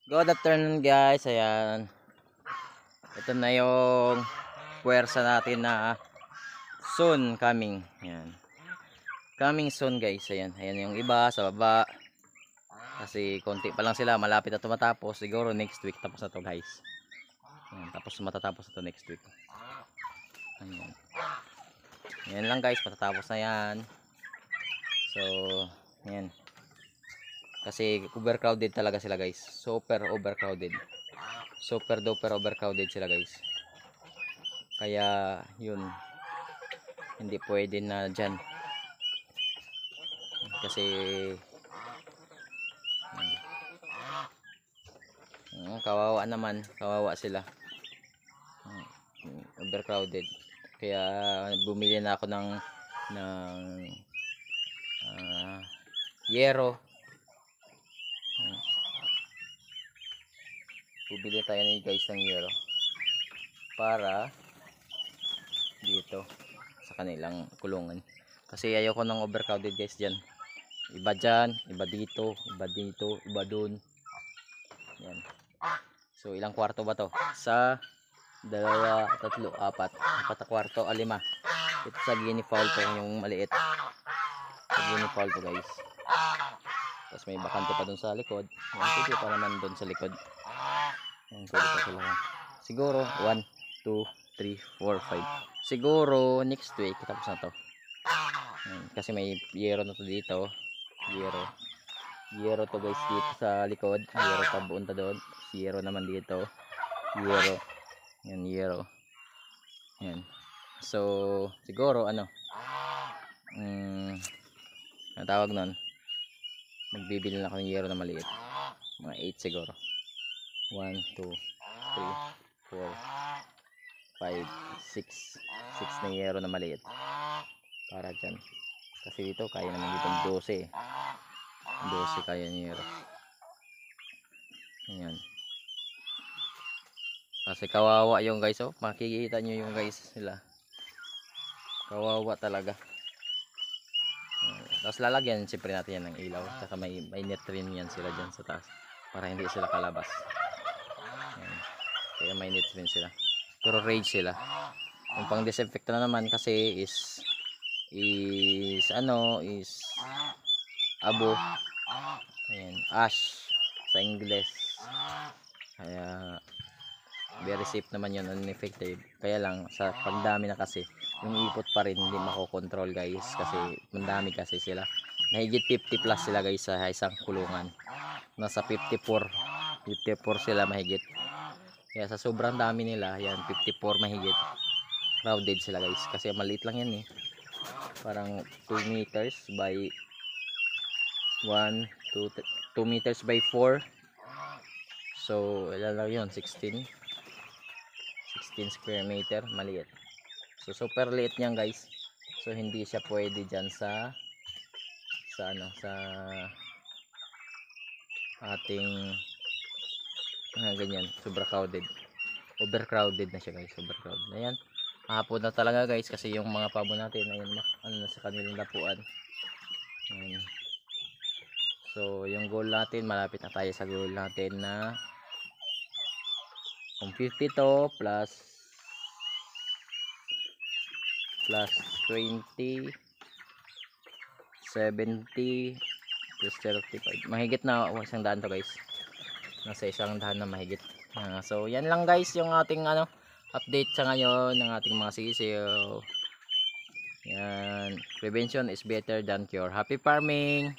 Good afternoon guys, ayan. Ito na yung puwersa natin na soon coming. Ayan. Coming soon guys, ayan. Ayan yung iba sa baba. Kasi konti pa lang sila, malapit na tumatapos. Siguro next week tapos na to guys. Ayan, tapos matatapos na to next week. Ayan. Ayan lang guys, matatapos na yan. So, ayan. Kasi overcrowded talaga sila guys. Super overcrowded. Super duper overcrowded sila guys. Kaya yun, hindi pwede na dyan. Kasi kawawa naman, kawawa sila. Overcrowded. Kaya bumili na ako ng yero. Bibili tayo ni guys ng yero para dito sa kanilang kulungan. Kasi ayoko ng overcrowded guys dyan. Iba dyan, iba dito, iba dun. Yan. So ilang kwarto ba to? Sa dalawa, tatlo, apat na kwarto, lima. Ito sa guinea fowl to, yung maliit. Sa guinea fowl to guys. Tapos may bakante pa dun sa likod. Yan, pwede pa naman dun sa likod. Yan, pwede pa sila. Siguro 1, 2, 3, 4, 5. Siguro next week tapos na to. Yan, kasi may yero na to dito. Yero to guys dito sa likod. Yero pa buunta doon. Yero naman dito. Yero. Yan, yero. Yan. So, siguro ano? Ang tawag nun, magbibili na ako ng yero na maliit. Mga 8 siguro. 1, 2, 3, 4, 5, 6. 6 na yero na maliit. Para dyan. Kasi dito, kaya naman dito 12. 12 kaya niya yero. Ayan. Kasi kawawa yung guys, oh. Makikita nyo yung guys nila. Kawawa talaga. Tapos lalagyan siyempre natin yan ng ilaw. Saka may net rin yan sila dyan sa taas. Para hindi sila kalabas. Ayan. Kaya may net rin sila. Pero rage sila. Yung pang disinfectant na naman kasi is abo. Ayan, ash sa Ingles. Kaya very safe naman yun, uninfected. Kaya lang sa pagdami na kasi yung ipot pa rin hindi makokontrol guys, kasi mandami kasi sila. Mahigit 50 plus sila guys sa isang kulungan. Nasa 54 sila mahigit. Kaya sa sobrang dami nila, yan 54 mahigit, crowded sila guys. Kasi maliit lang yan eh, parang 2 meters by 1, 2 meters by 4. So ilan lang yun, 16 square meter, maliit. So super liit niyan guys. So hindi siya pwede dyan sa ating ganyan, sobra crowded, overcrowded na siya guys, overcrowded. Ayan, hapon na talaga guys, kasi yung mga pabo natin ayun, na sa kanilang lapuan. Ayan. So yung goal natin, malapit na tayo sa goal natin na kung 50 to plus 20, 70 plus 35, mahigit na 100 to guys. Nasa 100 na mahigit. So yan lang guys yung ating update sa ngayon ng ating mga sisiyo. Yan, prevention is better than cure. Happy farming.